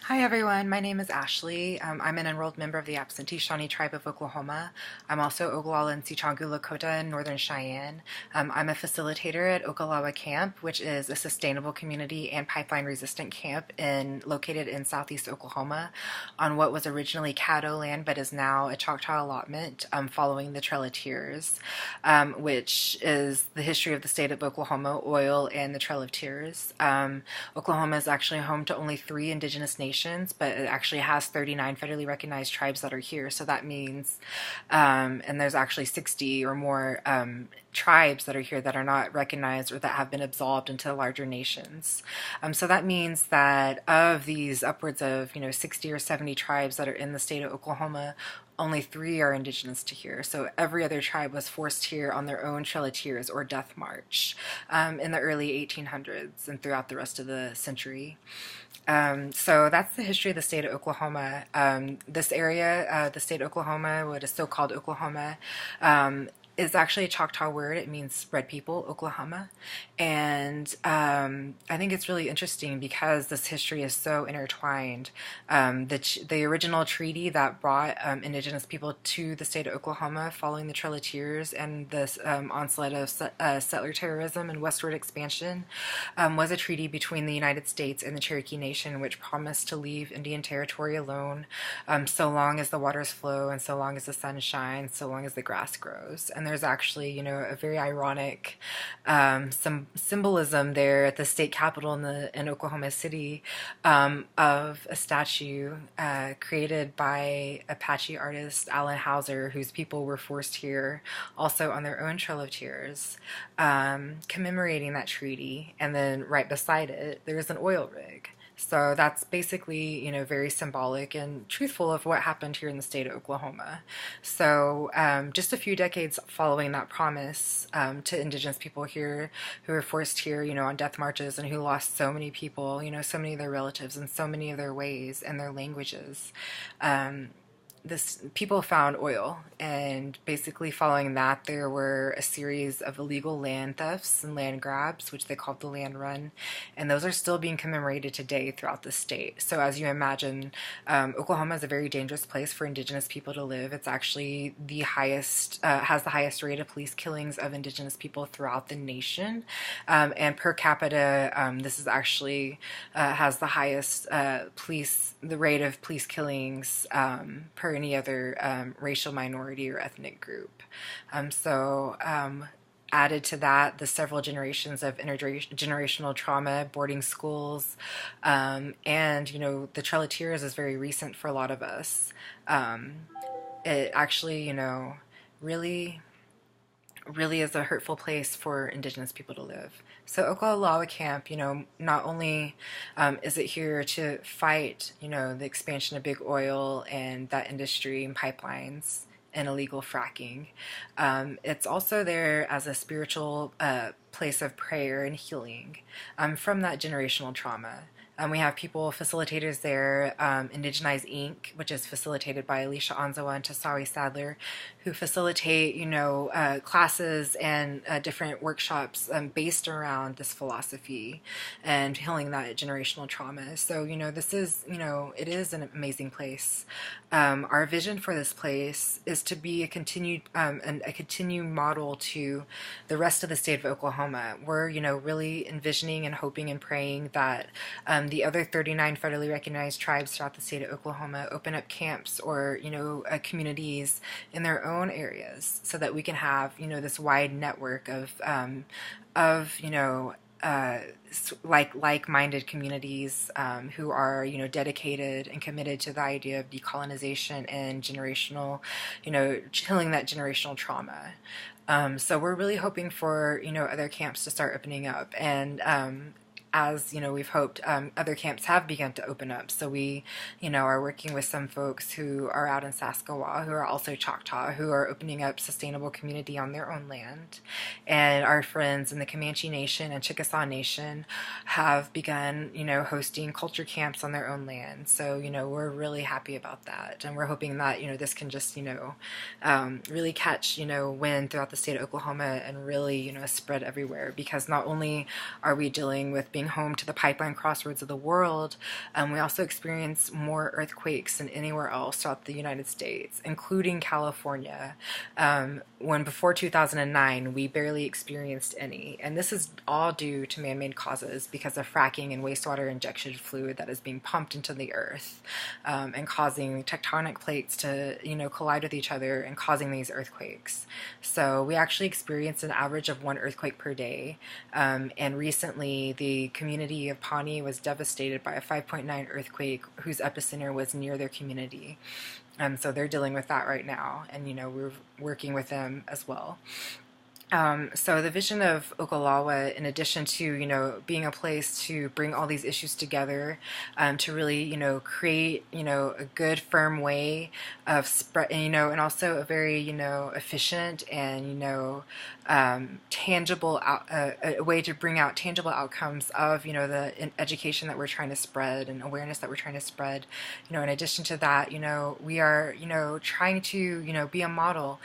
Hi everyone, my name is Ashley. I'm an enrolled member of the Absentee Shawnee Tribe of Oklahoma. I'm also Oglala and Sicangu Lakota in Northern Cheyenne. I'm a facilitator at Oka Lawa Camp, which is a sustainable community and pipeline-resistant camp located in southeast Oklahoma on what was originally Caddo land but is now a Choctaw allotment following the Trail of Tears, which is the history of the state of Oklahoma, oil, and the Trail of Tears. Oklahoma is actually home to only 3 indigenous nations, but it actually has 39 federally recognized tribes that are here. So that means, and there's actually 60 or more tribes that are here that are not recognized or that have been absolved into larger nations. So that means that of these upwards of 60 or 70 tribes that are in the state of Oklahoma, only 3 are indigenous to here. So every other tribe was forced here on their own Trail of Tears or death march in the early 1800s and throughout the rest of the century. So that's the history of the state of Oklahoma. This area, the state of Oklahoma, what is so-called Oklahoma, is actually a Choctaw word. It means red people, Oklahoma. And I think it's really interesting because this history is so intertwined. The original treaty that brought indigenous people to the state of Oklahoma following the Trail of Tears and this onslaught of settler terrorism and westward expansion was a treaty between the United States and the Cherokee Nation, which promised to leave Indian Territory alone so long as the waters flow and so long as the sun shines, so long as the grass grows. And there's actually, a very ironic symbolism there at the state capitol in Oklahoma City of a statue created by Apache artist Alan Hauser, whose people were forced here also on their own Trail of Tears, commemorating that treaty. And then right beside it, there's an oil rig. So that's basically, very symbolic and truthful of what happened here in the state of Oklahoma. So just a few decades following that promise to indigenous people here who were forced here, on death marches and who lost so many people, so many of their relatives and so many of their ways and their languages. This people found oil, and basically following that there were a series of illegal land thefts and land grabs, which they called the land run, and those are still being commemorated today throughout the state. So as you imagine, Oklahoma is a very dangerous place for indigenous people to live. It's actually the highest has the highest rate of police killings of indigenous people throughout the nation, and per capita this is actually has the highest the rate of police killings per any other racial minority or ethnic group. Added to that, the several generations of intergenerational trauma, boarding schools, and the Trail of Tears is very recent for a lot of us. It actually, really is a hurtful place for indigenous people to live. So Oka Lawa Camp, not only is it here to fight, the expansion of big oil and that industry and pipelines and illegal fracking, it's also there as a spiritual place of prayer and healing from that generational trauma. We have facilitators there, Indigenize Inc., which is facilitated by Alicia Anzawa and Tasawi Sadler, who facilitate, classes and different workshops based around this philosophy and healing that generational trauma. So, this is, it is an amazing place. Our vision for this place is to be a continued model to the rest of the state of Oklahoma. We're, really envisioning and hoping and praying that the other 39 federally recognized tribes throughout the state of Oklahoma open up camps or, communities in their own areas so that we can have, this wide network of like-minded communities who are, dedicated and committed to the idea of decolonization and generational, healing that generational trauma. So we're really hoping for, other camps to start opening up, and as we've hoped, other camps have begun to open up. So we, are working with some folks who are out in Saskatchewan, who are also Choctaw, who are opening up sustainable community on their own land. And our friends in the Comanche Nation and Chickasaw Nation have begun, hosting culture camps on their own land. So, we're really happy about that. And we're hoping that, this can just, really catch, wind throughout the state of Oklahoma and really, spread everywhere. Because not only are we dealing with being home to the pipeline crossroads of the world, we also experience more earthquakes than anywhere else throughout the United States, including California. When before 2009, we barely experienced any. And this is all due to man-made causes because of fracking and wastewater injection fluid that is being pumped into the earth, and causing tectonic plates to, collide with each other and causing these earthquakes. So we actually experienced an average of one earthquake per day. And recently, the community of Pawnee was devastated by a 5.9 earthquake whose epicenter was near their community. So they're dealing with that right now, and we're working with them as well. So the vision of Oka Lawa, in addition to being a place to bring all these issues together, to really create a good firm way of spread, and also a very efficient and tangible a way to bring out tangible outcomes of the education that we're trying to spread and awareness that we're trying to spread. In addition to that, we are trying to be a model.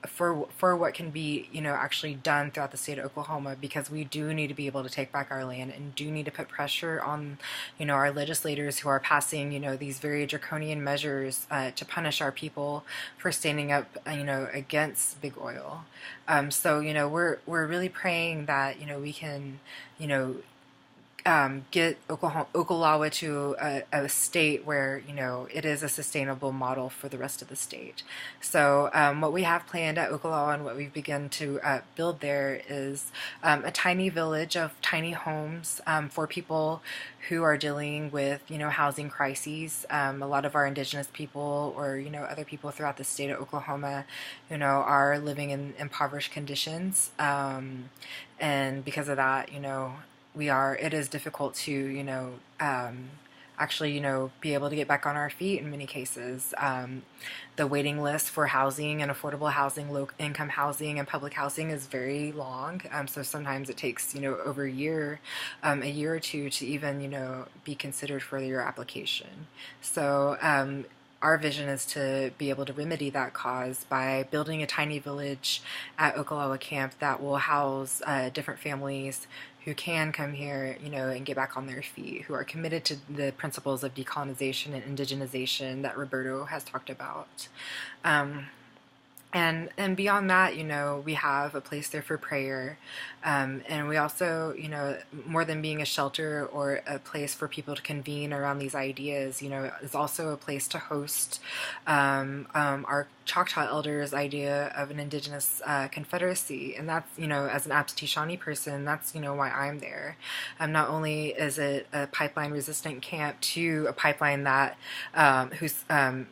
For what can be actually done throughout the state of Oklahoma, because we do need to be able to take back our land and do need to put pressure on our legislators who are passing these very draconian measures to punish our people for standing up against big oil. So we're really praying that we can get Oka Lawa to a state where it is a sustainable model for the rest of the state. So what we have planned at Oka Lawa and what we've begun to build there is a tiny village of tiny homes for people who are dealing with housing crises. A lot of our indigenous people or other people throughout the state of Oklahoma are living in impoverished conditions, and because of that it is difficult to, actually, be able to get back on our feet in many cases. The waiting list for housing and affordable housing, low-income housing, and public housing is very long. So sometimes it takes, over a year or two to even, be considered for your application. So our vision is to be able to remedy that cause by building a tiny village at Oka Lawa Camp that will house different families who can come here, and get back on their feet, who are committed to the principles of decolonization and indigenization that Roberto has talked about. And beyond that, we have a place there for prayer. And we also, more than being a shelter or a place for people to convene around these ideas, is also a place to host our Choctaw elders' idea of an indigenous confederacy. And that's, as an absentee Shawnee person, that's, why I'm there. Not only is it a pipeline-resistant camp to a pipeline that whose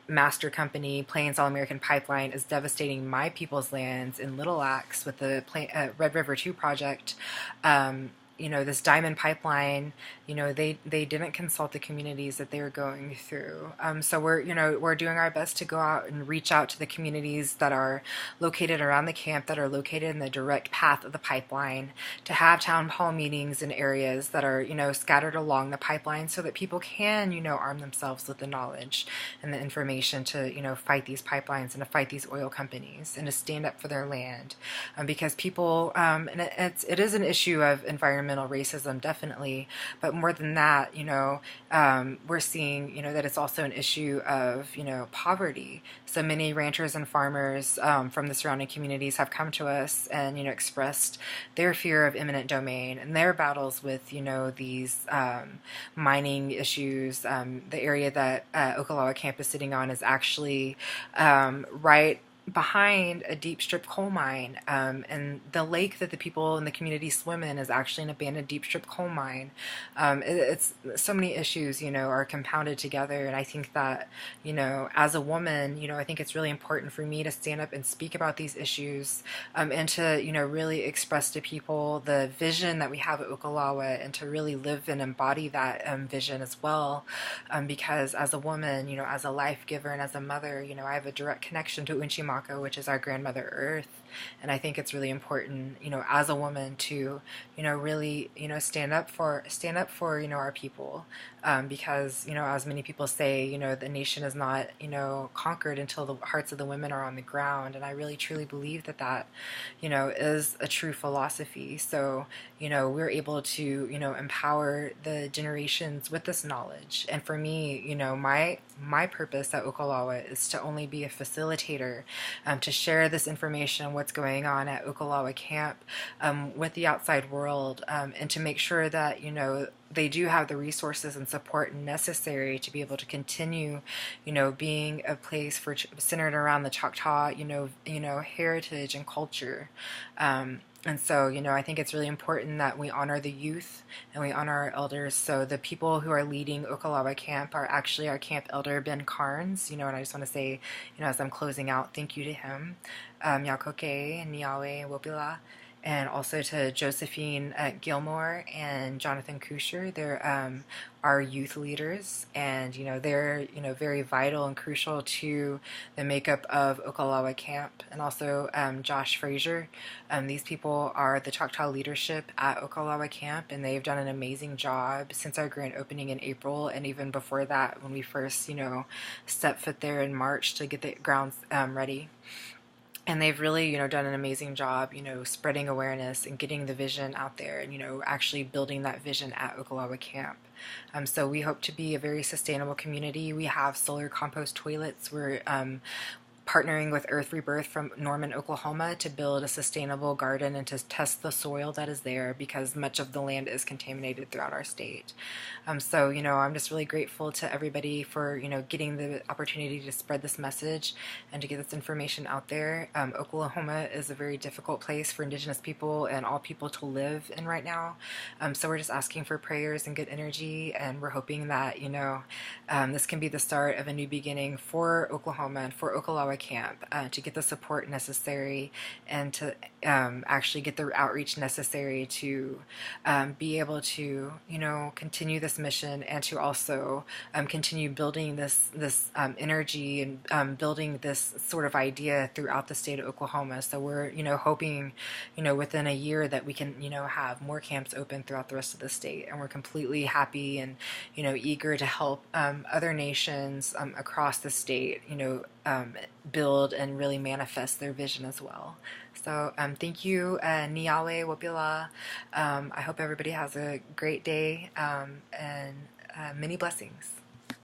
master company, Plains All American Pipeline, is devastating my people's lands in Little Axe with the Red River 2 project. This diamond pipeline, they didn't consult the communities that they were going through. So we're doing our best to go out and reach out to the communities that are located around the camp, that are located in the direct path of the pipeline, to have town hall meetings in areas that are, scattered along the pipeline so that people can, arm themselves with the knowledge and the information to, fight these pipelines and to fight these oil companies and to stand up for their land. Because people, and it is an issue of environmental racism, definitely, but more than that, we're seeing, that it's also an issue of, poverty. So many ranchers and farmers from the surrounding communities have come to us and, expressed their fear of eminent domain and their battles with, these mining issues. The area that Oka Lawa Camp is sitting on is actually right behind a deep strip coal mine, and the lake that the people in the community swim in is actually an abandoned deep strip coal mine. It's so many issues, are compounded together, and I think that, as a woman, I think it's really important for me to stand up and speak about these issues, and to, really express to people the vision that we have at Oka Lawa, and to really live and embody that vision as well, because as a woman, as a life giver and as a mother, I have a direct connection to Unchima, which is our grandmother Earth, And I think it's really important, as a woman to, really, stand up for, our people, because, as many people say, the nation is not, conquered until the hearts of the women are on the ground. And I really truly believe that that, is a true philosophy. So, we're able to, empower the generations with this knowledge. And for me, my purpose at Oka Lawa is to only be a facilitator, to share this information, what's going on at Oka Lawa Camp, with the outside world, and to make sure that, they do have the resources and support necessary to be able to continue, being a place for centered around the Choctaw, heritage and culture. And so, I think it's really important that we honor the youth and we honor our elders. So the people who are leading Oka Lawa Camp are actually our camp elder, Ben Carnes, and I just want to say, as I'm closing out, thank you to him, Yakoke, Niawe, Wopila, and also to Josephine Gilmore and Jonathan Kusher. They're our youth leaders, and they're very vital and crucial to the makeup of Oka Lawa Camp, and also Josh Frazier. These people are the Choctaw leadership at Oka Lawa Camp, and they've done an amazing job since our grand opening in April, and even before that when we first stepped foot there in March to get the grounds ready. And they've really, done an amazing job, spreading awareness and getting the vision out there, and, actually building that vision at Oka Lawa Camp. So we hope to be a very sustainable community. We have solar compost toilets. We're partnering with Earth Rebirth from Norman, Oklahoma, to build a sustainable garden and to test the soil that is there, because much of the land is contaminated throughout our state. So, I'm just really grateful to everybody for, getting the opportunity to spread this message and to get this information out there. Oklahoma is a very difficult place for indigenous people and all people to live in right now. So we're just asking for prayers and good energy, and we're hoping that, this can be the start of a new beginning for Oklahoma and for Oka Lawa Camp, to get the support necessary and to actually get the outreach necessary to be able to, continue this mission, and to also continue building this energy and building this sort of idea throughout the state of Oklahoma. So we're, hoping, within a year that we can, have more camps open throughout the rest of the state. And we're completely happy and, eager to help other nations across the state, build and really manifest their vision as well. So thank you, Niawe Wopila. I hope everybody has a great day, and many blessings.